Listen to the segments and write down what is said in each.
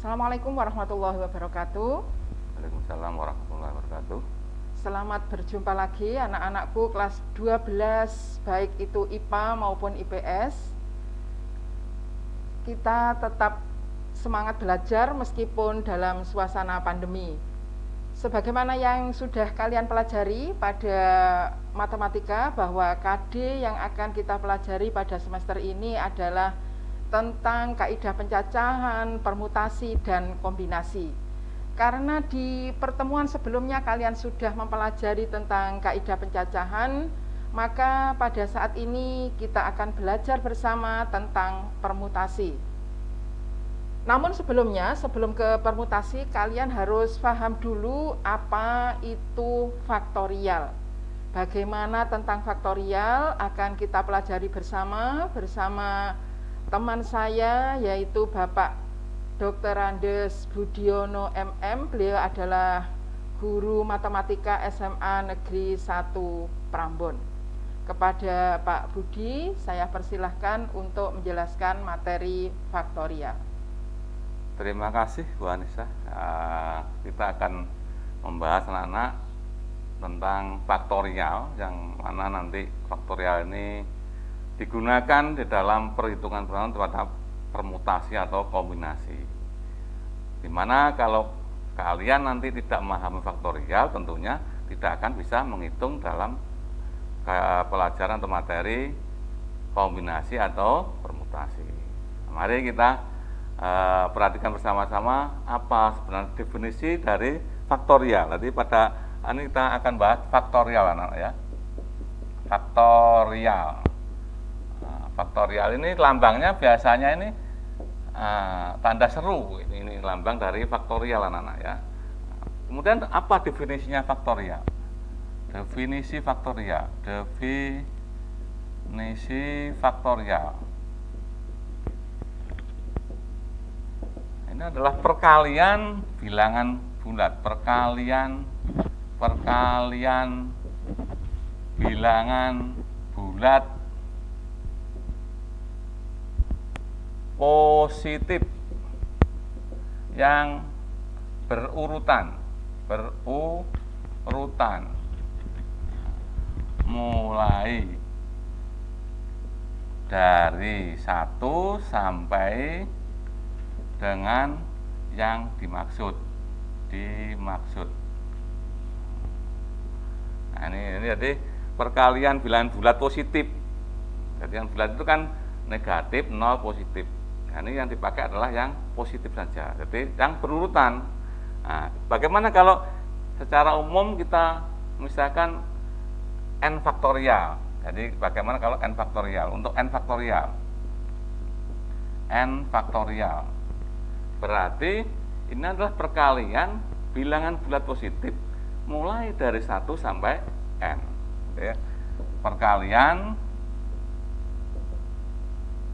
Assalamualaikum warahmatullahi wabarakatuh. Waalaikumsalam warahmatullahi wabarakatuh. Selamat berjumpa lagi anak-anakku kelas 12, baik itu IPA maupun IPS. Kita tetap semangat belajar meskipun dalam suasana pandemi. Sebagaimana yang sudah kalian pelajari pada matematika, bahwa KD yang akan kita pelajari pada semester ini adalah tentang kaidah pencacahan, permutasi, dan kombinasi. Karena di pertemuan sebelumnya kalian sudah mempelajari tentang kaidah pencacahan, maka pada saat ini kita akan belajar bersama tentang permutasi. Namun sebelumnya, sebelum ke permutasi, kalian harus paham dulu apa itu faktorial. Bagaimana tentang faktorial akan kita pelajari bersama teman saya, yaitu Bapak Dr. Andes Budiono MM. Beliau adalah guru matematika SMA Negeri 1 Prambon. Kepada Pak Budi, saya persilahkan untuk menjelaskan materi faktorial. Terima kasih Bu Anissa. Kita akan membahas anak-anak tentang faktorial, yang mana nanti faktorial ini digunakan di dalam perhitungan terhadap permutasi atau kombinasi. Dimana kalau kalian nanti tidak memahami faktorial, tentunya tidak akan bisa menghitung dalam pelajaran atau materi kombinasi atau permutasi. Mari kita perhatikan bersama-sama apa sebenarnya definisi dari faktorial. Nanti pada ini kita akan bahas faktorial, anak-anak ya. Faktorial. Faktorial ini lambangnya biasanya ini tanda seru. Ini lambang dari faktorial, anak-anak ya. Kemudian apa definisinya faktorial? Definisi faktorial. Definisi faktorial. Ini adalah perkalian bilangan bulat. Perkalian bilangan bulat positif yang berurutan mulai dari 1 sampai dengan yang dimaksud. Nah, ini jadi perkalian bilangan bulat positif. Jadi yang bulat itu kan negatif, 0, positif. Nah, ini yang dipakai adalah yang positif saja. Jadi yang berurutan. Nah, bagaimana kalau secara umum kita misalkan n faktorial? Jadi bagaimana kalau n faktorial? Untuk n faktorial, berarti ini adalah perkalian bilangan bulat positif mulai dari 1 sampai n. Ya. Perkalian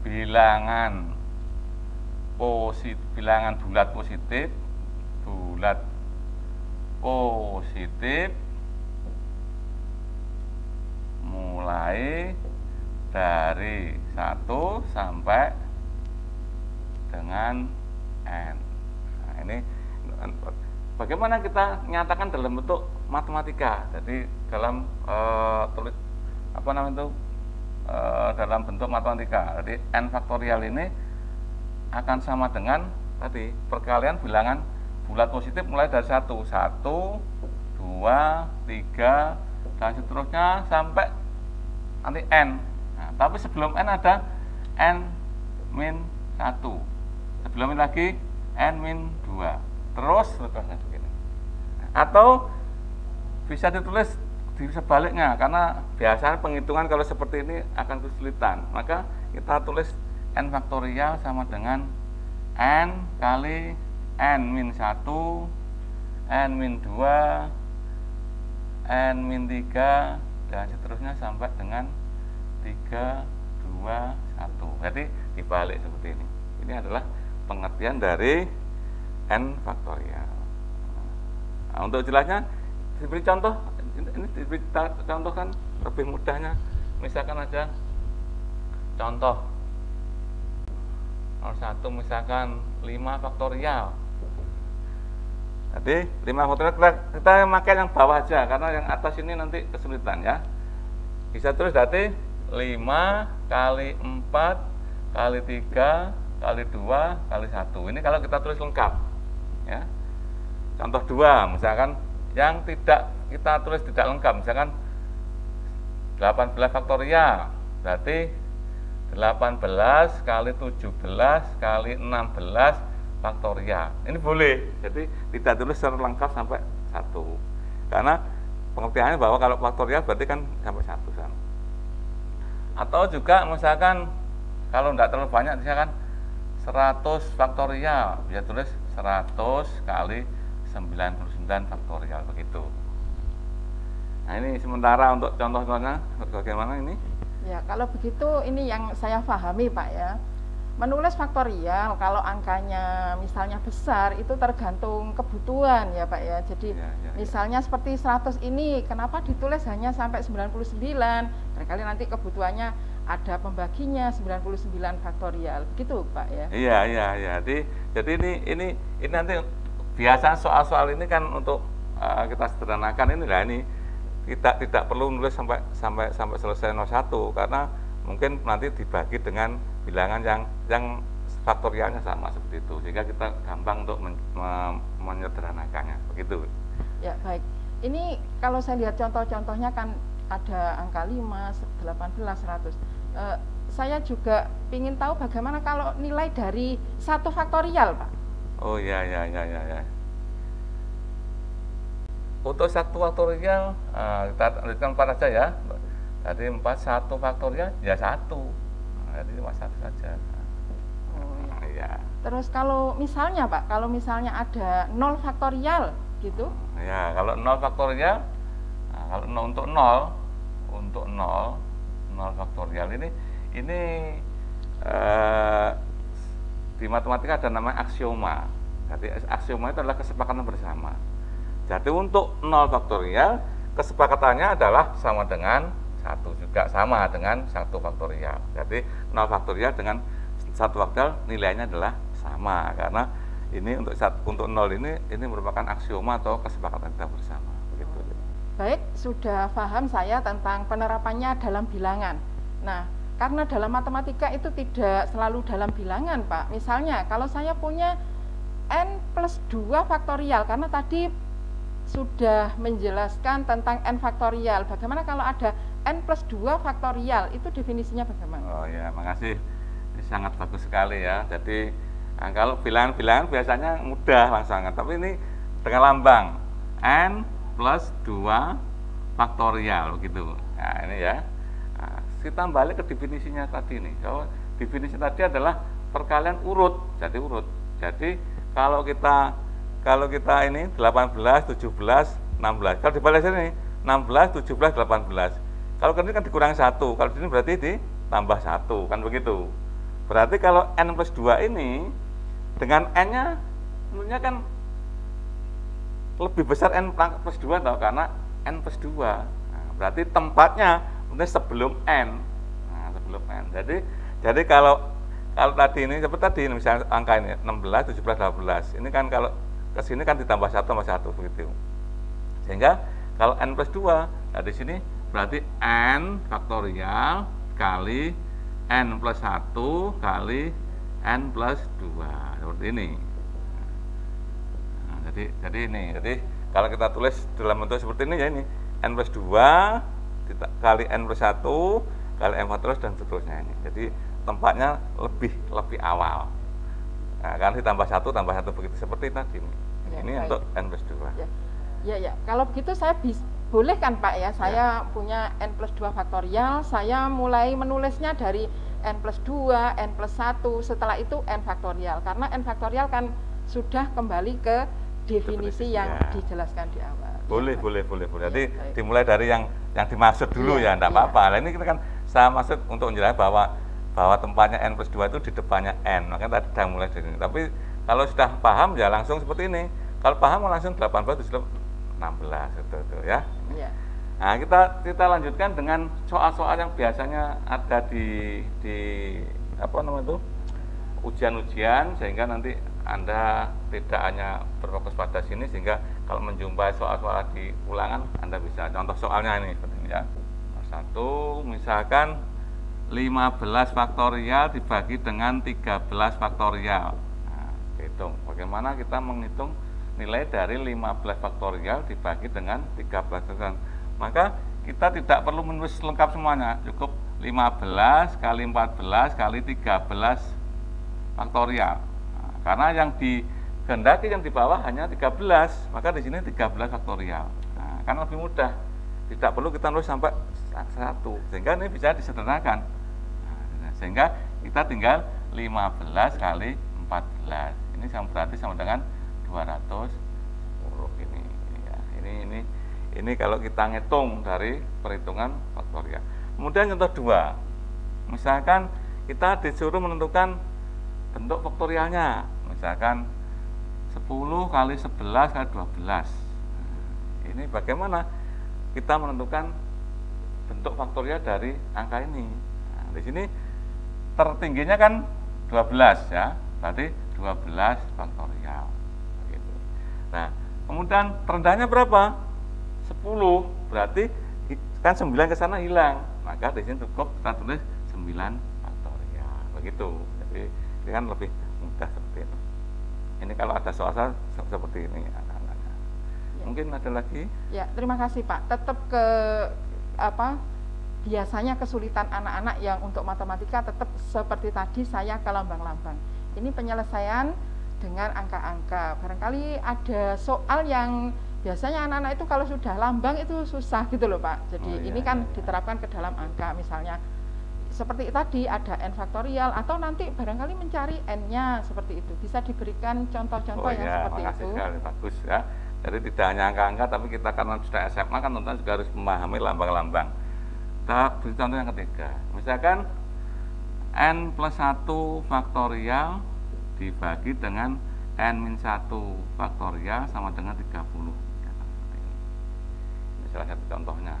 bilangan bulat positif mulai dari 1 sampai dengan n. Nah, ini bagaimana kita nyatakan dalam bentuk matematika. Jadi dalam dalam bentuk matematika. Jadi n faktorial ini akan sama dengan tadi perkalian bilangan bulat positif mulai dari 1, 2, 3 dan seterusnya sampai nanti n. Nah, tapi sebelum n ada n min 1. Sebelum ini lagi n min 2. Terus seterusnya begini. Atau bisa ditulis di sebaliknya, karena biasanya penghitungan kalau seperti ini akan kesulitan. Maka kita tulis n faktorial sama dengan n kali n min 1, n min 2, n min 3 dan seterusnya sampai dengan 3, 2, 1. Jadi dibalik seperti ini. Ini adalah pengertian dari n faktorial. Nah, untuk jelasnya diberi contoh. Ini diberi contoh kan lebih mudahnya. Misalkan aja contoh 01 misalkan 5 faktorial. Jadi 5 faktorial kita pakai yang bawah aja karena yang atas ini nanti kesulitan ya. Bisa terus berarti 5 kali 4 kali 3 kali 2 kali 1. Ini kalau kita tulis lengkap ya. Contoh 2 misalkan yang tidak kita tulis tidak lengkap, misalkan 18 faktorial berarti 18 kali 17 kali 16 faktorial. Ini boleh, jadi tidak tulis secara lengkap sampai 1. Karena pengertiannya bahwa kalau faktorial berarti kan sampai 1 kan. Atau juga misalkan kalau tidak terlalu banyak misalkan 100 faktorial, bisa tulis 100 kali 99 faktorial begitu. Nah, ini sementara untuk contoh-contohnya bagaimana ini? Ya, kalau begitu ini yang saya pahami Pak ya. Menulis faktorial kalau angkanya misalnya besar itu tergantung kebutuhan ya Pak ya. Jadi misalnya seperti 100 ini kenapa ditulis hanya sampai 99? Barangkali nanti kebutuhannya ada pembaginya 99 faktorial. Begitu Pak ya. Iya. Jadi ini nanti biasa soal-soal ini kan untuk kita sederhanakan ini kita tidak perlu nulis sampai selesai 01 karena mungkin nanti dibagi dengan bilangan yang faktorialnya sama seperti itu sehingga kita gampang untuk menyederhanakannya begitu. Ya baik. Ini kalau saya lihat contoh-contohnya kan ada angka 5, 18, 100. Saya juga ingin tahu bagaimana kalau nilai dari 1 faktorial Pak. Oh ya. Untuk 1 faktorial kita lanjutkan 4 saja ya. Tadi 4 1 faktorial ya 1. Jadi cuma 1 saja. Oh iya. Terus kalau misalnya Pak, kalau misalnya ada 0 faktorial gitu? Ya, kalau 0 faktorial kalau untuk 0 faktorial ini di matematika ada namanya aksioma. Jadi aksioma itu adalah kesepakatan bersama. Jadi untuk 0 faktorial kesepakatannya adalah sama dengan 1 juga sama dengan 1 faktorial. Jadi 0 faktorial dengan 1 faktorial nilainya adalah sama karena ini untuk 0 ini merupakan aksioma atau kesepakatan kita bersama begitu. Baik, sudah paham saya tentang penerapannya dalam bilangan. Nah, karena dalam matematika itu tidak selalu dalam bilangan, Pak. Misalnya, kalau saya punya n plus 2 faktorial, karena tadi sudah menjelaskan tentang n faktorial. Bagaimana kalau ada n plus 2 faktorial, itu definisinya bagaimana? Oh ya, makasih. Ini sangat bagus sekali ya. Jadi, kalau bilangan-bilangan biasanya mudah langsung, tapi ini dengan lambang n plus 2 faktorial begitu. Nah, ini ya. Nah, kita balik ke definisinya tadi nih. Kalau definisi tadi adalah perkalian urut. Jadi urut. Jadi kalau kita ini 18, 17, 16. Kalau dibalik sini 16, 17, 18. Kalau ini kan dikurangi 1. Kalau ini berarti ditambah 1 kan begitu. Berarti kalau n plus 2 ini dengan n-nya tentunya kan lebih besar n plus 2 tau, karena n plus 2. Nah, berarti tempatnya sebelum n. Nah, sebelum n. Jadi kalau tadi ini seperti tadi misalnya angka ini 16, 17, 18. Ini kan kalau ke sini kan ditambah 1 tambah 1 begitu. Sehingga kalau n plus 2, nah di sini berarti n faktorial kali n plus 1 kali n plus 2. Seperti ini. Jadi kalau kita tulis dalam bentuk seperti ini ya ini n plus 2 kali n plus 1 kali n faktorial dan seterusnya ini. Jadi tempatnya lebih awal. Nah, kan ditambah 1 tambah 1 begitu seperti tadi. Ya, ini baik. Untuk n plus 2. Ya. Kalau begitu saya boleh kan Pak ya, saya punya n plus 2 faktorial, saya mulai menulisnya dari n plus 2, n plus 1, setelah itu n faktorial. Karena n faktorial kan sudah kembali ke definisi yang dijelaskan di awal. Boleh. Jadi dimulai dari yang dimaksud dulu ya, enggak apa-apa. Nah, ini kita kan saya maksud untuk menjelaskan bahwa tempatnya n plus 2 itu di depannya n. Makanya tadi sudah mulai dari ini. Tapi kalau sudah paham ya langsung seperti ini. Kalau paham langsung 18, 17, 16 itu ya. Iya. Nah, kita lanjutkan dengan soal-soal yang biasanya ada di apa namanya itu? ujian-ujian, sehingga nanti Anda tidak hanya berfokus pada sini, sehingga kalau menjumpai soal-soal di ulangan Anda bisa contoh soalnya ini seperti ini ya. Satu, misalkan 15 faktorial dibagi dengan 13 faktorial. Nah, hitung bagaimana kita menghitung nilai dari 15 faktorial dibagi dengan 13 faktorial. Maka kita tidak perlu menulis lengkap semuanya, cukup 15 kali 14 kali 13 faktorial. Nah, karena yang dikehendaki yang di bawah hanya 13, maka di sini 13 faktorial. Nah, kan lebih mudah. Tidak perlu kita nulis sampai 1, sehingga ini bisa disederhanakan. Nah, sehingga kita tinggal 15 kali 14. Ini berarti sama dengan 210 ini ya. Ini kalau kita ngitung dari perhitungan faktorial. Kemudian contoh 2. Misalkan kita disuruh menentukan bentuk faktorialnya. Misalkan 10 kali 11 kali 12. Ini bagaimana kita menentukan bentuk faktorial dari angka ini. Nah, di sini tertingginya kan 12 ya. Berarti 12 faktorial. Begitu. Nah, kemudian terendahnya berapa? 10. Berarti kan 9 ke sana hilang. Maka di sini cukup kita tulis 9 faktorial. Begitu. Jadi ini kan lebih mudah seperti ini. Ini kalau ada soal seperti ini anak-anaknya. Ya. Mungkin ada lagi? Ya, terima kasih Pak. Tetap biasanya kesulitan anak-anak yang untuk matematika tetap seperti tadi saya ke lambang-lambang. Ini penyelesaian dengan angka-angka. Barangkali ada soal yang biasanya anak-anak itu kalau sudah lambang itu susah gitu loh Pak. Jadi ini kan diterapkan ke dalam angka, misalnya seperti tadi ada n faktorial, atau nanti barangkali mencari n-nya seperti itu. Bisa diberikan contoh-contoh yang seperti itu. Sekali, bagus ya. Jadi tidak hanya angka-angka, tapi kita karena sudah SMA kan tentu juga harus memahami lambang-lambang. Kita beri contoh yang ketiga. Misalkan n plus 1 faktorial dibagi dengan n-1 faktorial sama dengan 30. Ini salah satu contohnya.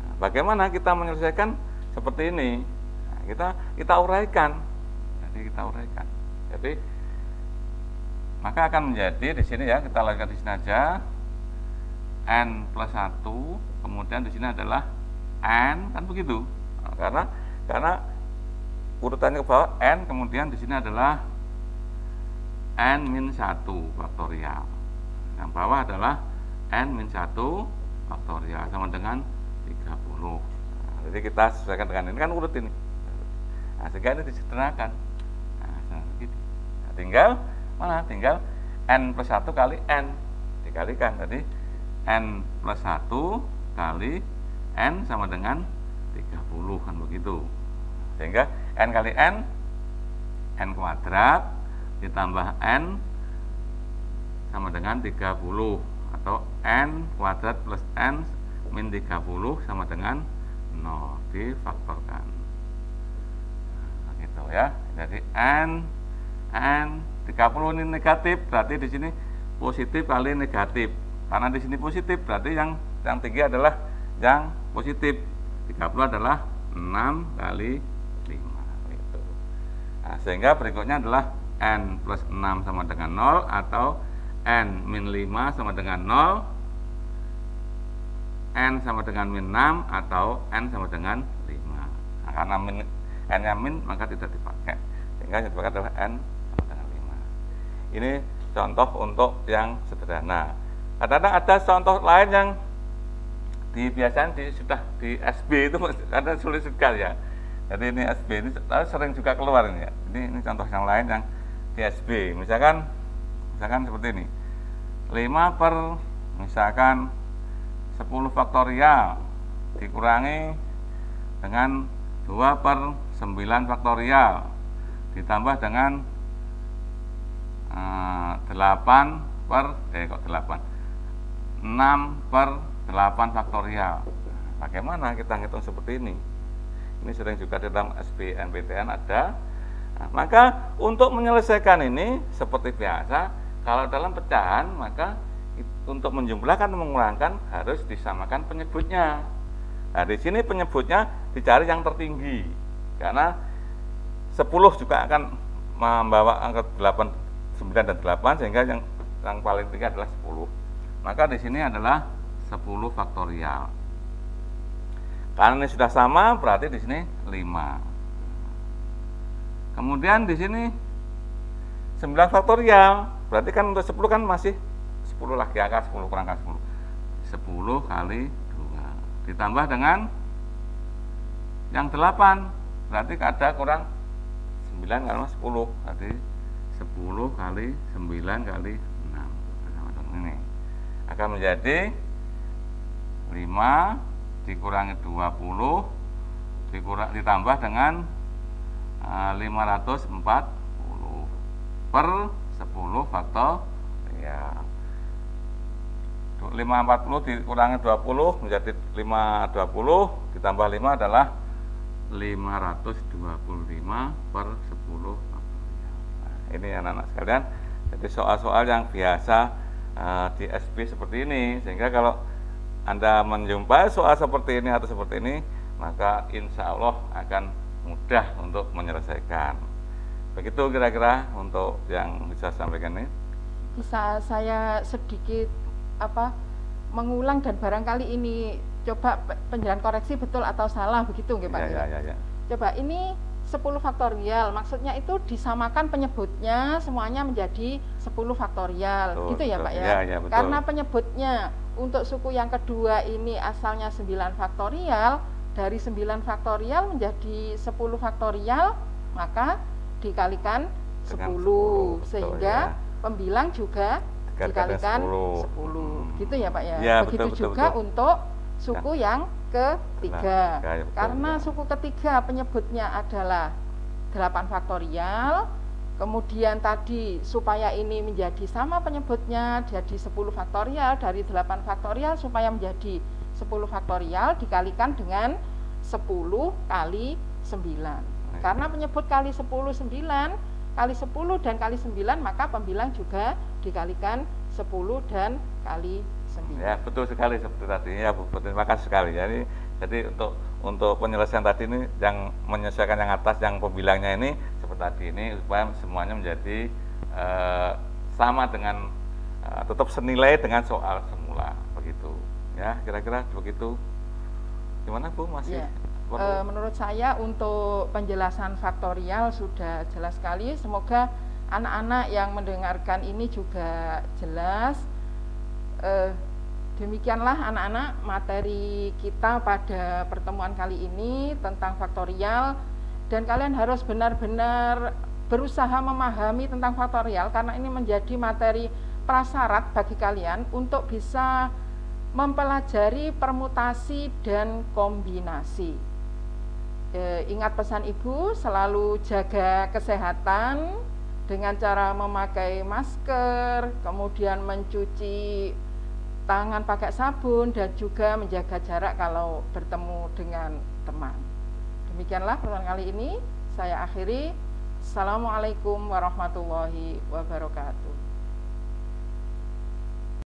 Nah, bagaimana kita menyelesaikan seperti ini? Nah, kita uraikan. Jadi maka akan menjadi di sini ya, kita lakukan di sini aja n plus 1, kemudian di sini adalah n, kan begitu. Nah, karena urutannya ke bawah n, kemudian di sini adalah n-1 faktorial. Yang bawah adalah n-1 faktorial sama dengan 30. Nah, jadi kita sesuaikan dengan ini, kan urut ini. Nah, sehingga ini disederhanakan. Nah, tinggal tinggal n plus 1 kali n dikalikan. Jadi n plus 1 kali n sama dengan 30, kan begitu. Sehingga n kali n kuadrat ditambah n sama dengan 30, atau n kuadrat plus n min 30 sama dengan 0, difaktorkan. Nah, gitu ya. Jadi n 30 ini negatif, berarti di sini positif kali negatif. Karena di sini positif, berarti yang tinggi adalah yang positif. 30 adalah 6 kali 5 gitu. Nah, sehingga berikutnya adalah n plus 6 sama dengan 0, atau n min 5 sama dengan 0, n sama dengan min 6, atau n sama dengan 5. Nah, karena n-nya min maka tidak dipakai, sehingga yang dipakai adalah n sama dengan 5. Ini contoh untuk yang sederhana. Kadang-kadang ada contoh lain yang biasanya sudah di SB itu kadang sulit sekali ya. Jadi ini SB ini sering juga keluar ini ya. Ini contoh yang lain yang di SB. Misalkan seperti ini. 5 per misalkan 10 faktorial dikurangi dengan 2 per 9 faktorial ditambah dengan 6 per 8 faktorial. Bagaimana kita ngitung seperti ini? Ini sering juga di dalam SBNPTN ada. Nah, maka untuk menyelesaikan ini seperti biasa, kalau dalam pecahan maka untuk menjumlahkan dan mengurangkan harus disamakan penyebutnya. Nah, di sini penyebutnya dicari yang tertinggi, karena 10 juga akan membawa angka 8, 9 dan 8 sehingga yang paling tinggi adalah 10. Maka di sini adalah 10 faktorial. Karena ini sudah sama berarti di sini 5. Kemudian di sini 9 faktorial. Berarti kan untuk 10 kan masih 10 lagi, angka 10 kurang angka 10. 10 kali 2 ditambah dengan yang 8. Berarti ada kurang 9 kali 10. Berarti 10 kali 9 kali 6. Macam ini. Akan menjadi 5 dikurangi 20 ditambah dengan 540 per 10 faktorial. 540 dikurangi 20 menjadi 520 ditambah 5 adalah 525 per 10 faktorial. Nah, ini anak-anak sekalian, jadi soal-soal yang biasa di SP seperti ini, sehingga kalau Anda menjumpai soal seperti ini atau seperti ini, maka insya Allah akan mudah untuk menyelesaikan. Begitu kira-kira untuk yang bisa sampaikan ini. Bisa saya sedikit mengulang dan barangkali ini coba penjelasan koreksi betul atau salah begitu nggih Pak? Ya. Coba ini 10 faktorial, maksudnya itu disamakan penyebutnya semuanya menjadi 10 faktorial. Betul, gitu ya betul. Pak ya? Ya, betul. Karena penyebutnya untuk suku yang kedua ini asalnya 9 faktorial, dari 9 faktorial menjadi 10 faktorial, maka dikalikan 10, sehingga pembilang juga dikalikan 10. Gitu ya Pak ya? Ya, begitu betul, juga betul. untuk suku yang ketiga. Ya, betul, Karena ya. suku ketiga penyebutnya adalah 8 faktorial. Kemudian tadi supaya ini menjadi sama penyebutnya jadi 10 faktorial, dari 8 faktorial supaya menjadi 10 faktorial dikalikan dengan 10 kali 9. Karena penyebut kali 10 9, kali 10 dan kali 9, maka pembilang juga dikalikan 10 dan kali 9. Ya, betul sekali seperti tadi. Ya, Bu, terima kasih sekali. Jadi untuk penyelesaian tadi ini yang menyesuaikan yang atas, yang pembilangnya ini seperti tadi ini supaya semuanya menjadi sama dengan tetap senilai dengan soal semula, begitu. Ya, kira-kira begitu. Gimana Bu, masih? Ya. Menurut saya untuk penjelasan faktorial sudah jelas sekali. Semoga anak-anak yang mendengarkan ini juga jelas. Demikianlah anak-anak materi kita pada pertemuan kali ini tentang faktorial, dan kalian harus benar-benar berusaha memahami tentang faktorial karena ini menjadi materi prasyarat bagi kalian untuk bisa mempelajari permutasi dan kombinasi. Ingat pesan Ibu, selalu jaga kesehatan dengan cara memakai masker, kemudian mencuci tangan pakai sabun, dan juga menjaga jarak kalau bertemu dengan teman. Demikianlah pertemuan kali ini, saya akhiri. Assalamualaikum warahmatullahi wabarakatuh.